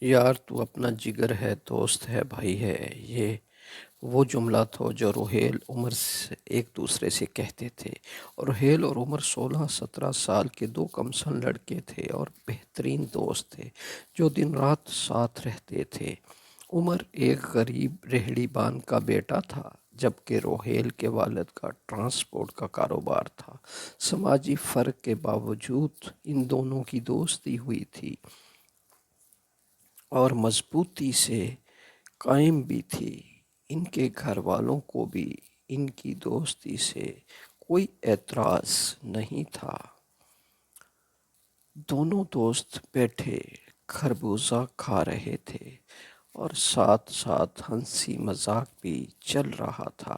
یار تو اپنا جگر ہے، دوست ہے، بھائی ہے، یہ وہ جملہ تھا جو روہیل عمر سے ایک دوسرے سے کہتے تھے۔ روہیل اور عمر 16-17 سال کے دو کمسن لڑکے تھے اور بہترین دوست تھے جو دن رات ساتھ رہتے تھے۔ عمر ایک غریب ریہڑی بان کا بیٹا تھا، جبکہ روہیل کے والد کا ٹرانسپورٹ کا کاروبار تھا۔ سماجی فرق کے باوجود ان دونوں کی دوستی ہوئی تھی اور مضبوطی سے قائم بھی تھی۔ ان کے گھر والوں کو بھی ان کی دوستی سے کوئی اعتراض نہیں تھا۔ دونوں دوست بیٹھے خربوزہ کھا رہے تھے اور ساتھ ساتھ ہنسی مذاق بھی چل رہا تھا۔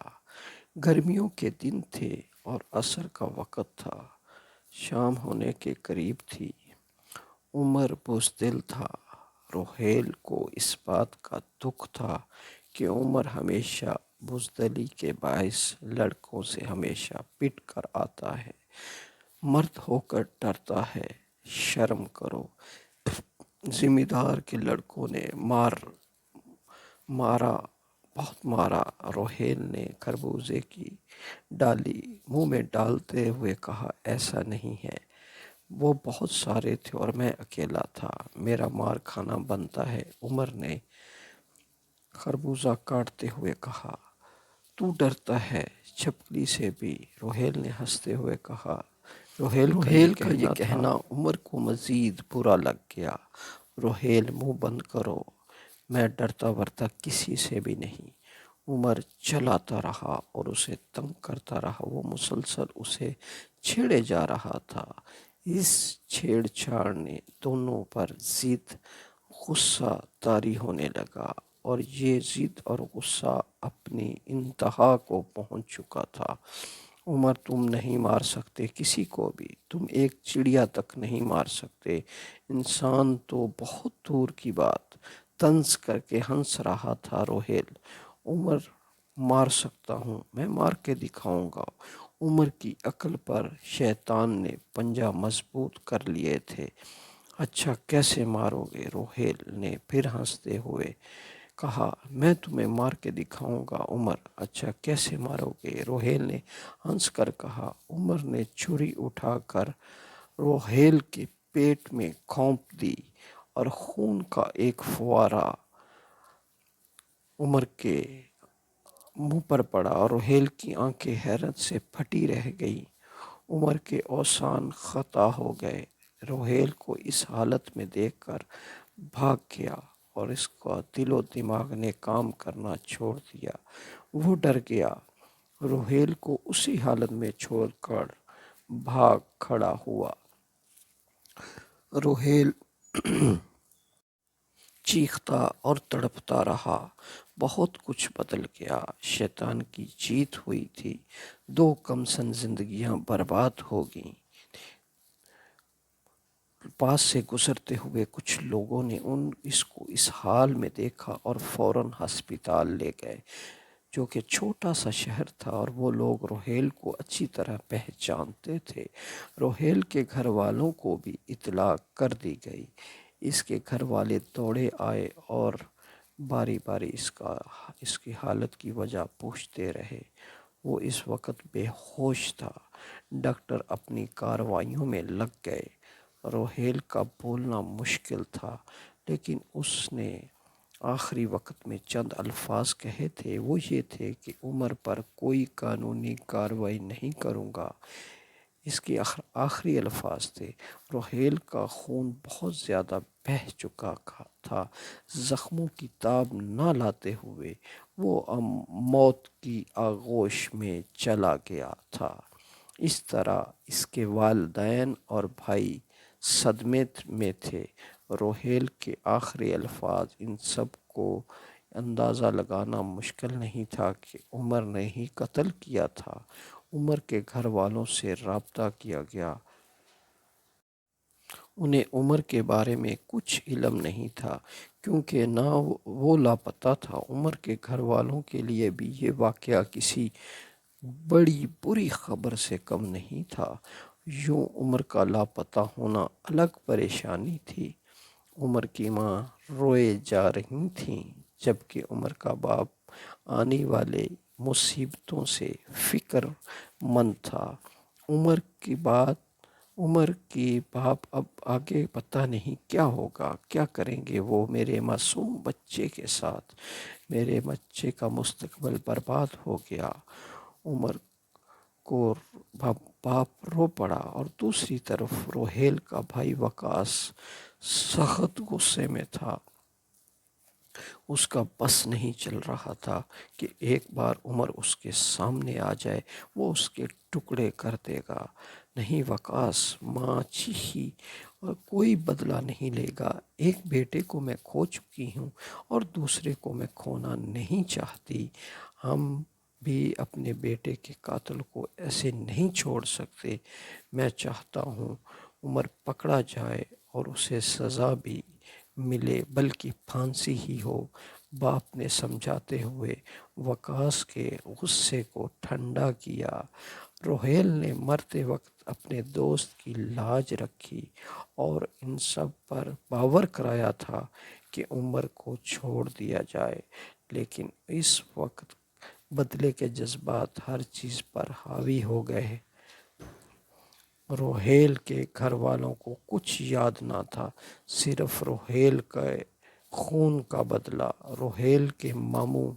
گرمیوں کے دن تھے اور عصر کا وقت تھا، شام ہونے کے قریب تھی۔ عمر بزدل تھا۔ روہیل کو اس بات کا دکھ تھا کہ عمر ہمیشہ بزدلی کے باعث لڑکوں سے ہمیشہ پٹ کر آتا ہے۔ مرد ہو کر ڈرتا ہے، شرم کرو۔ ذمہ دار کے لڑکوں نے بہت مارا۔ روہیل نے خربوزے کی ڈالی منہ میں ڈالتے ہوئے کہا، ایسا نہیں ہے، وہ بہت سارے تھے اور میں اکیلا تھا، میرا مار کھانا بنتا ہے۔ عمر نے خربوزہ کاٹتے ہوئے کہا، تو ڈرتا ہے چھپکلی سے بھی؟ روہیل نے ہنستے ہوئے کہا۔ روہیل کا یہ کہنا عمر کو مزید برا لگ گیا۔ روہیل، منہ بند کرو، میں ڈرتا ورتا کسی سے بھی نہیں۔ عمر چلاتا رہا اور اسے تنگ کرتا رہا۔ وہ مسلسل اسے چھیڑے جا رہا تھا۔ اس چھیڑ چھاڑ نے دونوں پر ضد غصہ طاری ہونے لگا اور یہ ضد اور غصہ اپنی انتہا کو پہنچ چکا تھا۔ عمر، تم نہیں مار سکتے کسی کو بھی، تم ایک چڑیا تک نہیں مار سکتے، انسان تو بہت دور کی بات۔ طنز کر کے ہنس رہا تھا روہیل۔ عمر، مار سکتا ہوں، میں مار کے دکھاؤں گا۔ عمر کی عقل پر شیطان نے پنجہ مضبوط کر لیے تھے۔ اچھا، کیسے مارو گے؟ روہیل نے پھر ہنستے ہوئے کہا، میں تمہیں مار کے دکھاؤں گا۔ عمر، اچھا کیسے مارو گے؟ روہیل نے ہنس کر کہا۔ عمر نے چھری اٹھا کر روہیل کے پیٹ میں گھونپ دی اور خون کا ایک فوارہ عمر کے منہ پر پڑا اور روہیل کی آنکھیں حیرت سے پھٹی رہ گئی۔ عمر کے اوسان خطا ہو گئے۔ روہیل کو اس حالت میں دیکھ کر بھاگ گیا اور اس کا دل و دماغ نے کام کرنا چھوڑ دیا۔ وہ ڈر گیا۔ روہیل کو اسی حالت میں چھوڑ کر بھاگ کھڑا ہوا۔ روہیل چیختا اور تڑپتا رہا۔ بہت کچھ بدل گیا۔ شیطان کی جیت ہوئی تھی۔ دو کمسن زندگیاں برباد ہو گئیں۔ پاس سے گزرتے ہوئے کچھ لوگوں نے اس کو اس حال میں دیکھا اور فوراً ہسپتال لے گئے، جو کہ چھوٹا سا شہر تھا، اور وہ لوگ روہیل کو اچھی طرح پہچانتے تھے۔ روہیل کے گھر والوں کو بھی اطلاع کر دی گئی۔ اس کے گھر والے دوڑے آئے اور باری باری اس کی حالت کی وجہ پوچھتے رہے۔ وہ اس وقت بے ہوش تھا۔ ڈاکٹر اپنی کارروائیوں میں لگ گئے۔ روہیل کا بولنا مشکل تھا، لیکن اس نے آخری وقت میں چند الفاظ کہے تھے۔ وہ یہ تھے کہ عمر پر کوئی قانونی کارروائی نہیں کروں گا۔ اس کے آخری الفاظ تھے۔ روہیل کا خون بہت زیادہ بہہ چکا تھا۔ زخموں کی تاب نہ لاتے ہوئے وہ موت کی آغوش میں چلا گیا تھا۔ اس طرح اس کے والدین اور بھائی صدمے میں تھے۔ روہیل کے آخری الفاظ، ان سب کو اندازہ لگانا مشکل نہیں تھا کہ عمر نے ہی قتل کیا تھا۔ عمر کے گھر والوں سے رابطہ کیا گیا۔ انہیں عمر کے بارے میں کچھ علم نہیں تھا، کیونکہ نہ وہ لاپتہ تھا۔ عمر کے گھر والوں کے لیے بھی یہ واقعہ کسی بڑی بری خبر سے کم نہیں تھا۔ یوں عمر کا لاپتہ ہونا الگ پریشانی تھی۔ عمر کی ماں روئے جا رہی تھیں، جبکہ عمر کا باپ آنے والے مصیبتوں سے فکر مند تھا۔ عمر کی باپ اب آگے پتہ نہیں کیا ہوگا، کیا کریں گے وہ میرے معصوم بچے کے ساتھ۔ میرے بچے کا مستقبل برباد ہو گیا۔ عمر کو باپ رو پڑا، اور دوسری طرف روہیل کا بھائی وقاص سخت غصے میں تھا۔ اس کا بس نہیں چل رہا تھا کہ ایک بار عمر اس کے سامنے آ جائے، وہ اس کے ٹکڑے کر دے گا۔ نہیں وقاص، ماں چیخی، اور کوئی بدلہ نہیں لے گا۔ ایک بیٹے کو میں کھو چکی ہوں اور دوسرے کو میں کھونا نہیں چاہتی۔ ہم بھی اپنے بیٹے کے قاتل کو ایسے نہیں چھوڑ سکتے۔ میں چاہتا ہوں عمر پکڑا جائے اور اسے سزا بھی ملے، بلکہ پھانسی ہی ہو۔ باپ نے سمجھاتے ہوئے وقاص کے غصے کو ٹھنڈا کیا۔ روہیل نے مرتے وقت اپنے دوست کی لاج رکھی اور ان سب پر باور کرایا تھا کہ عمر کو چھوڑ دیا جائے، لیکن اس وقت بدلے کے جذبات ہر چیز پر حاوی ہو گئے۔ روہیل کے گھر والوں کو کچھ یاد نہ تھا، صرف روہیل کے خون کا بدلہ۔ روہیل کے ماموں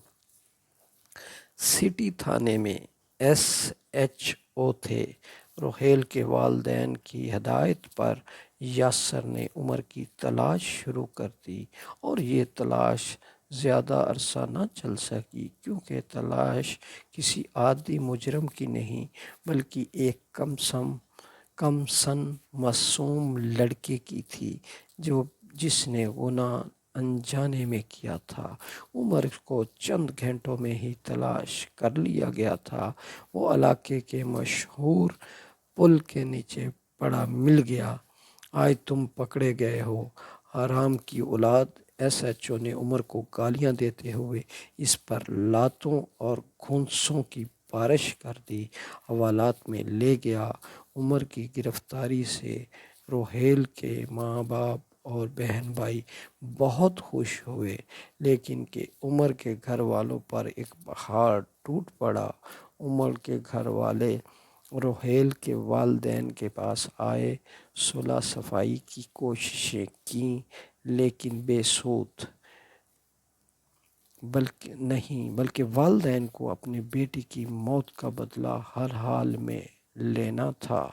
سٹی تھانے میں SHO تھے۔ روہیل کے والدین کی ہدایت پر یاسر نے عمر کی تلاش شروع کر دی، اور یہ تلاش زیادہ عرصہ نہ چل سکی، کیونکہ تلاش کسی عادی مجرم کی نہیں، بلکہ ایک کم سن معصوم لڑکے کی تھی، جس نے گناہ انجانے میں کیا تھا۔ عمر کو چند گھنٹوں میں ہی تلاش کر لیا گیا تھا۔ وہ علاقے کے مشہور پل کے نیچے پڑا مل گیا۔ آج تم پکڑے گئے ہو، حرام کی اولاد۔ SHO نے عمر کو گالیاں دیتے ہوئے اس پر لاتوں اور گھونسوں کی بارش کر دی۔ حوالات میں لے گیا۔ عمر کی گرفتاری سے روہیل کے ماں باپ اور بہن بھائی بہت خوش ہوئے، لیکن کہ عمر کے گھر والوں پر ایک پہاڑ ٹوٹ پڑا۔ عمر کے گھر والے روہیل کے والدین کے پاس آئے، صلح صفائی کی کوششیں کیں، لیکن بے سود۔ بلکہ والدین کو اپنے بیٹی کی موت کا بدلہ ہر حال میں لینا تھا۔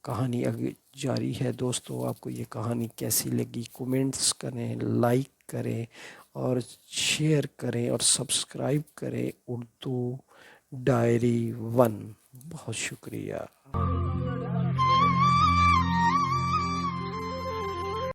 کہانی آگے جاری ہے۔ دوستو، آپ کو یہ کہانی کیسی لگی؟ کومنٹس کریں، لائک کریں اور شیئر کریں اور سبسکرائب کریں اردو ڈائری 1۔ بہت شکریہ۔